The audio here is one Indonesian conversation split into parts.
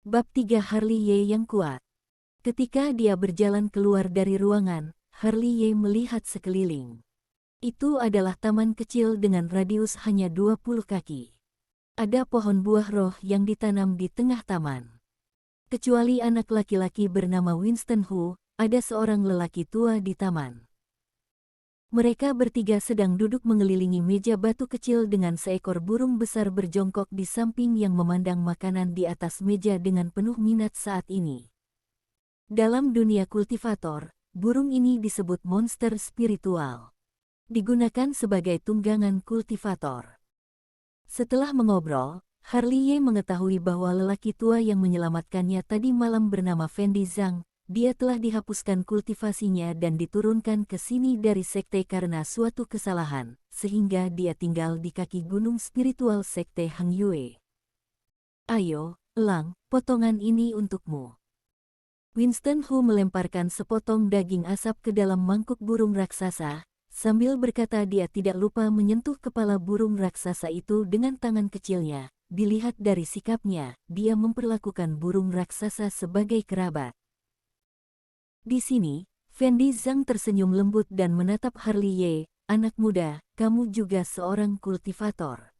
Bab 3 Harley Ye yang kuat. Ketika dia berjalan keluar dari ruangan, Harley Ye melihat sekeliling. Itu adalah taman kecil dengan radius hanya 20 kaki. Ada pohon buah roh yang ditanam di tengah taman. Kecuali anak laki-laki bernama Winston Hu, ada seorang lelaki tua di taman. Mereka bertiga sedang duduk mengelilingi meja batu kecil dengan seekor burung besar berjongkok di samping yang memandang makanan di atas meja dengan penuh minat saat ini. Dalam dunia kultivator, burung ini disebut monster spiritual. Digunakan sebagai tunggangan kultivator. Setelah mengobrol, Harley Ye mengetahui bahwa lelaki tua yang menyelamatkannya tadi malam bernama Fendi Zhang. Dia telah dihapuskan kultivasinya dan diturunkan ke sini dari sekte karena suatu kesalahan, sehingga dia tinggal di kaki gunung spiritual sekte Hang Yue. Ayo, Lang, potongan ini untukmu. Winston Hu melemparkan sepotong daging asap ke dalam mangkuk burung raksasa, sambil berkata dia tidak lupa menyentuh kepala burung raksasa itu dengan tangan kecilnya. Dilihat dari sikapnya, dia memperlakukan burung raksasa sebagai kerabat. Di sini, Fendi Zhang tersenyum lembut dan menatap Harley Ye, anak muda, kamu juga seorang kultivator.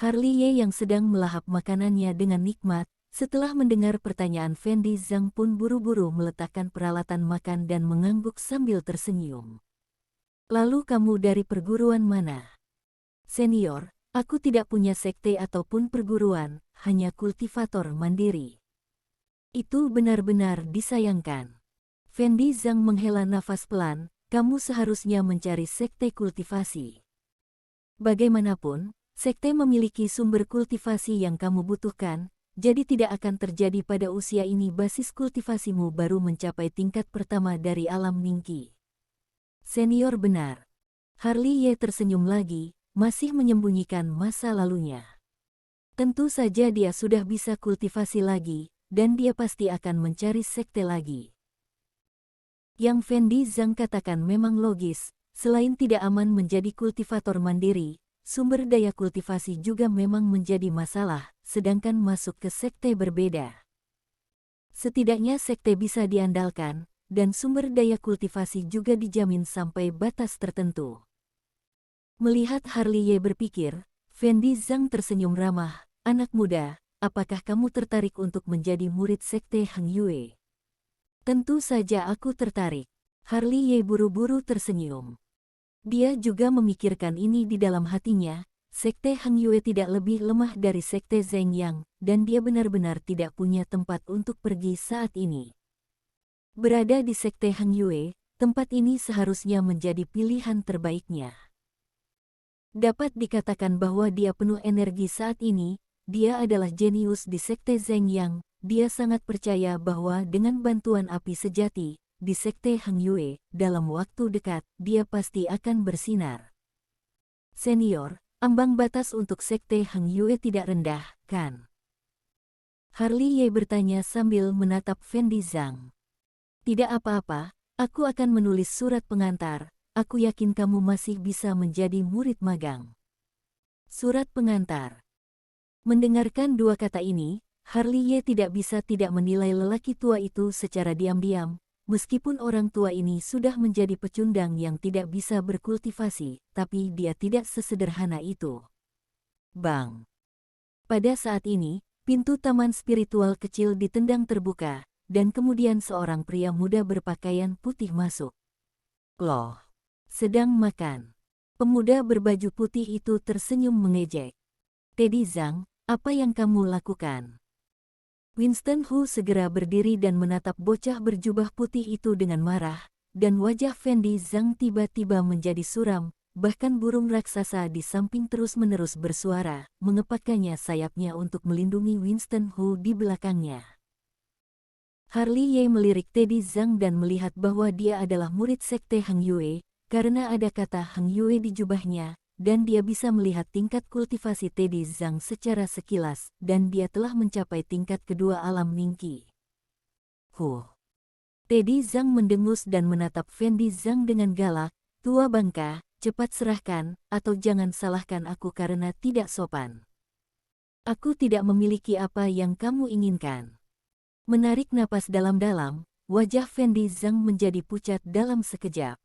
Harley Ye yang sedang melahap makanannya dengan nikmat, setelah mendengar pertanyaan Fendi Zhang pun buru-buru meletakkan peralatan makan dan mengangguk sambil tersenyum. Lalu kamu dari perguruan mana? Senior, aku tidak punya sekte ataupun perguruan, hanya kultivator mandiri. Itu benar-benar disayangkan. Fendi Zhang menghela nafas pelan, kamu seharusnya mencari sekte kultivasi. Bagaimanapun, sekte memiliki sumber kultivasi yang kamu butuhkan, jadi tidak akan terjadi pada usia ini basis kultivasimu baru mencapai tingkat pertama dari alam Ningqi. Senior benar. Harley Ye tersenyum lagi, masih menyembunyikan masa lalunya. Tentu saja dia sudah bisa kultivasi lagi, dan dia pasti akan mencari sekte lagi. Yang Fendi Zhang katakan memang logis, selain tidak aman menjadi kultivator mandiri, sumber daya kultivasi juga memang menjadi masalah, sedangkan masuk ke sekte berbeda. Setidaknya sekte bisa diandalkan, dan sumber daya kultivasi juga dijamin sampai batas tertentu. Melihat Harley Ye berpikir, Fendi Zhang tersenyum ramah, anak muda, apakah kamu tertarik untuk menjadi murid sekte Hang Yue? Tentu saja aku tertarik. Harley Ye buru-buru tersenyum. Dia juga memikirkan ini di dalam hatinya, sekte Hang Yue tidak lebih lemah dari sekte Zheng Yang, dan dia benar-benar tidak punya tempat untuk pergi saat ini. Berada di sekte Hang Yue, tempat ini seharusnya menjadi pilihan terbaiknya. Dapat dikatakan bahwa dia penuh energi saat ini. Dia adalah jenius di sekte Zheng Yang. Dia sangat percaya bahwa dengan bantuan api sejati, di sekte Hang Yue, dalam waktu dekat, dia pasti akan bersinar. Senior, ambang batas untuk sekte Hang Yue tidak rendah, kan? Harley Ye bertanya sambil menatap Fendi Zhang. Tidak apa-apa, aku akan menulis surat pengantar. Aku yakin kamu masih bisa menjadi murid magang. Surat pengantar. Mendengarkan dua kata ini, Harley Ye tidak bisa tidak menilai lelaki tua itu secara diam-diam, meskipun orang tua ini sudah menjadi pecundang yang tidak bisa berkultivasi, tapi dia tidak sesederhana itu. Bang! Pada saat ini, pintu taman spiritual kecil ditendang terbuka, dan kemudian seorang pria muda berpakaian putih masuk. Loh! Sedang makan. Pemuda berbaju putih itu tersenyum mengejek. Teddy Zhang, apa yang kamu lakukan? Winston Hu segera berdiri dan menatap bocah berjubah putih itu dengan marah, dan wajah Fendi Zhang tiba-tiba menjadi suram, bahkan burung raksasa di samping terus-menerus bersuara, mengepakkannya sayapnya untuk melindungi Winston Hu di belakangnya. Harley Ye melirik Teddy Zhang dan melihat bahwa dia adalah murid sekte Hang Yue, karena ada kata Hang Yue di jubahnya, dan dia bisa melihat tingkat kultivasi Teddy Zhang secara sekilas, dan dia telah mencapai tingkat kedua alam Ningqi. Teddy Zhang mendengus dan menatap Fendi Zhang dengan galak, tua bangka, cepat serahkan, atau jangan salahkan aku karena tidak sopan. Aku tidak memiliki apa yang kamu inginkan. Menarik napas dalam-dalam, wajah Fendi Zhang menjadi pucat dalam sekejap.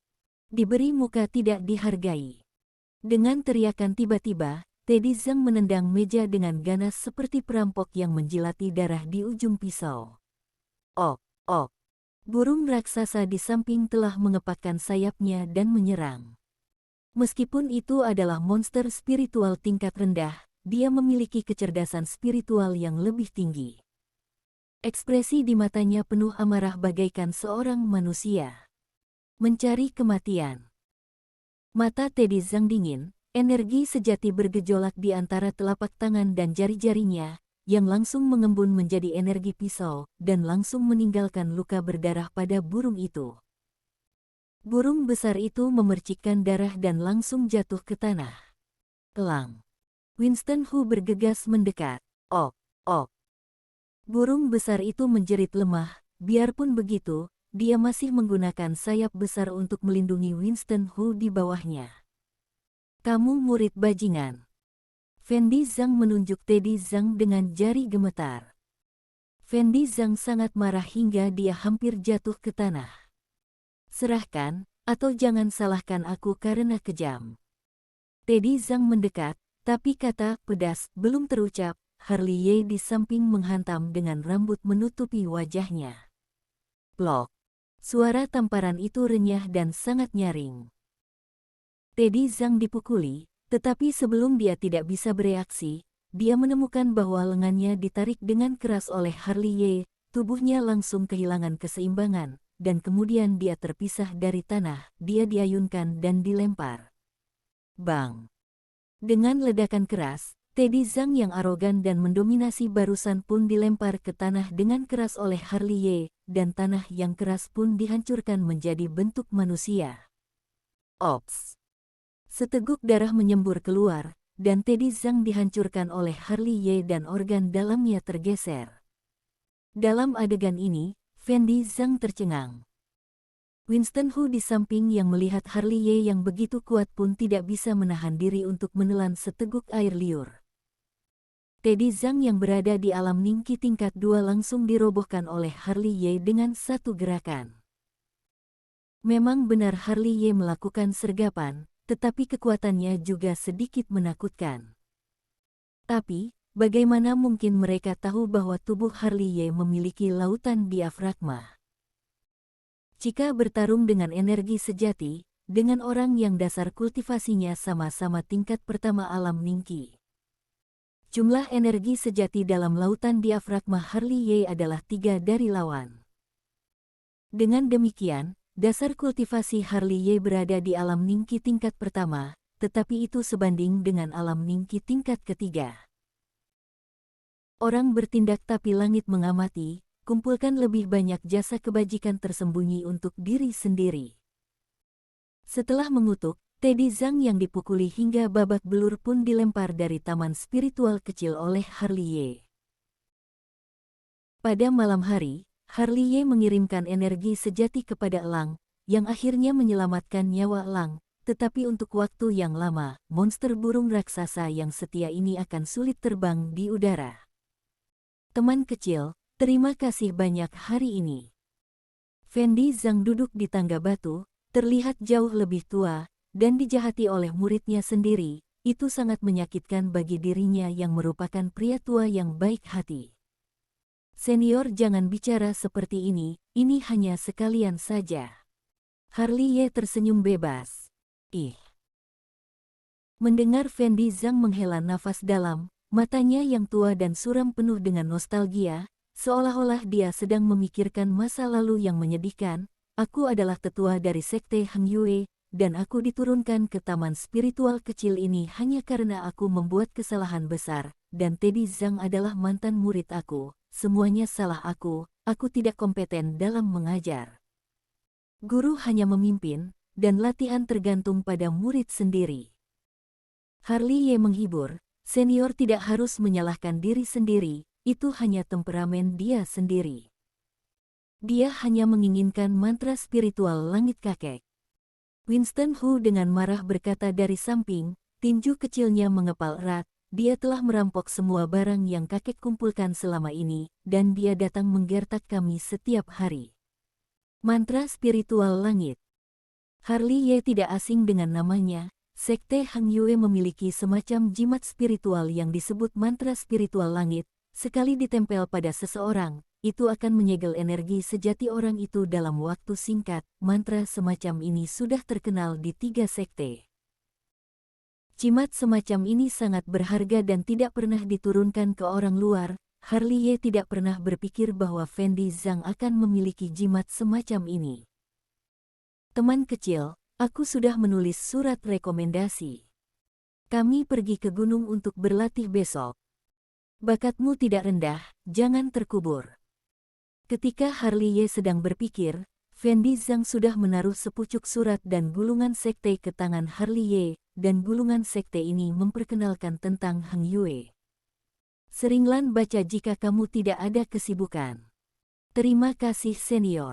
Diberi muka tidak dihargai. Dengan teriakan tiba-tiba, Teddy Zhang menendang meja dengan ganas seperti perampok yang menjilati darah di ujung pisau. Ok, ok. Burung raksasa di samping telah mengepakkan sayapnya dan menyerang. Meskipun itu adalah monster spiritual tingkat rendah, dia memiliki kecerdasan spiritual yang lebih tinggi. Ekspresi di matanya penuh amarah bagaikan seorang manusia mencari kematian. Mata Teddy Zhang dingin, energi sejati bergejolak di antara telapak tangan dan jari-jarinya, yang langsung mengembun menjadi energi pisau, dan langsung meninggalkan luka berdarah pada burung itu. Burung besar itu memercikkan darah dan langsung jatuh ke tanah. Elang. Winston Hu bergegas mendekat. Ok, ok. Burung besar itu menjerit lemah, biarpun begitu, dia masih menggunakan sayap besar untuk melindungi Winston Hu di bawahnya. Kamu murid bajingan. Fendi Zhang menunjuk Teddy Zhang dengan jari gemetar. Fendi Zhang sangat marah hingga dia hampir jatuh ke tanah. Serahkan, atau jangan salahkan aku karena kejam. Teddy Zhang mendekat, tapi kata pedas belum terucap, Harley Ye di samping menghantam dengan rambut menutupi wajahnya. Plok. Suara tamparan itu renyah dan sangat nyaring. Teddy Zhang dipukuli, tetapi sebelum dia tidak bisa bereaksi, dia menemukan bahwa lengannya ditarik dengan keras oleh Harley Ye, tubuhnya langsung kehilangan keseimbangan, dan kemudian dia terpisah dari tanah, dia diayunkan dan dilempar. Bang! Dengan ledakan keras, Teddy Zhang yang arogan dan mendominasi barusan pun dilempar ke tanah dengan keras oleh Harley Ye, dan tanah yang keras pun dihancurkan menjadi bentuk manusia. Ops! Seteguk darah menyembur keluar, dan Teddy Zhang dihancurkan oleh Harley Ye dan organ dalamnya tergeser. Dalam adegan ini, Fendi Zhang tercengang. Winston Hu di samping yang melihat Harley Ye yang begitu kuat pun tidak bisa menahan diri untuk menelan seteguk air liur. Teddy Zhang yang berada di alam Ningki tingkat 2 langsung dirobohkan oleh Harley Ye dengan satu gerakan. Memang benar Harley Ye melakukan sergapan, tetapi kekuatannya juga sedikit menakutkan. Tapi, bagaimana mungkin mereka tahu bahwa tubuh Harley Ye memiliki lautan diafragma? Jika bertarung dengan energi sejati, dengan orang yang dasar kultivasinya sama-sama tingkat pertama alam Ningki. Jumlah energi sejati dalam lautan diafragma Harley Ye adalah 3 dari lawan. Dengan demikian, dasar kultivasi Harley Ye berada di alam Ningki tingkat pertama, tetapi itu sebanding dengan alam Ningki tingkat ketiga. Orang bertindak tapi langit mengamati, kumpulkan lebih banyak jasa kebajikan tersembunyi untuk diri sendiri. Setelah mengutuk, Teddy Zhang yang dipukuli hingga babak belur pun dilempar dari taman spiritual kecil oleh Harley Ye. Pada malam hari, Harley Ye mengirimkan energi sejati kepada elang, yang akhirnya menyelamatkan nyawa elang, tetapi untuk waktu yang lama, monster burung raksasa yang setia ini akan sulit terbang di udara. Teman kecil, terima kasih banyak hari ini. Fendi Zhang duduk di tangga batu, terlihat jauh lebih tua, dan dijahati oleh muridnya sendiri. Itu sangat menyakitkan bagi dirinya yang merupakan pria tua yang baik hati. Senior, jangan bicara seperti ini hanya sekalian saja. Harley Ye tersenyum bebas. Ih. Mendengar Fendi Zhang menghela nafas dalam, matanya yang tua dan suram penuh dengan nostalgia, seolah-olah dia sedang memikirkan masa lalu yang menyedihkan. Aku adalah tetua dari Sekte Hang Yue, dan aku diturunkan ke taman spiritual kecil ini hanya karena aku membuat kesalahan besar, dan Teddy Zhang adalah mantan murid aku. Semuanya salah aku tidak kompeten dalam mengajar. Guru hanya memimpin, dan latihan tergantung pada murid sendiri. Harley Ye menghibur, senior tidak harus menyalahkan diri sendiri, itu hanya temperamen dia sendiri. Dia hanya menginginkan mantra spiritual langit kakek. Winston Hu dengan marah berkata dari samping, tinju kecilnya mengepal erat, dia telah merampok semua barang yang kakek kumpulkan selama ini, dan dia datang menggertak kami setiap hari. Mantra spiritual langit. Harley Ye tidak asing dengan namanya. Sekte Hang Yue memiliki semacam jimat spiritual yang disebut mantra spiritual langit. Sekali ditempel pada seseorang, itu akan menyegel energi sejati orang itu dalam waktu singkat. Mantra semacam ini sudah terkenal di 3 sekte. Jimat semacam ini sangat berharga dan tidak pernah diturunkan ke orang luar. Harley Ye tidak pernah berpikir bahwa Fendi Zhang akan memiliki jimat semacam ini. Teman kecil, aku sudah menulis surat rekomendasi. Kami pergi ke gunung untuk berlatih besok. Bakatmu tidak rendah, jangan terkubur. Ketika Harley Ye sedang berpikir, Fendi Zhang sudah menaruh sepucuk surat dan gulungan sekte ke tangan Harley Ye, dan gulungan sekte ini memperkenalkan tentang Hang Yue. Seringlah baca jika kamu tidak ada kesibukan. Terima kasih senior.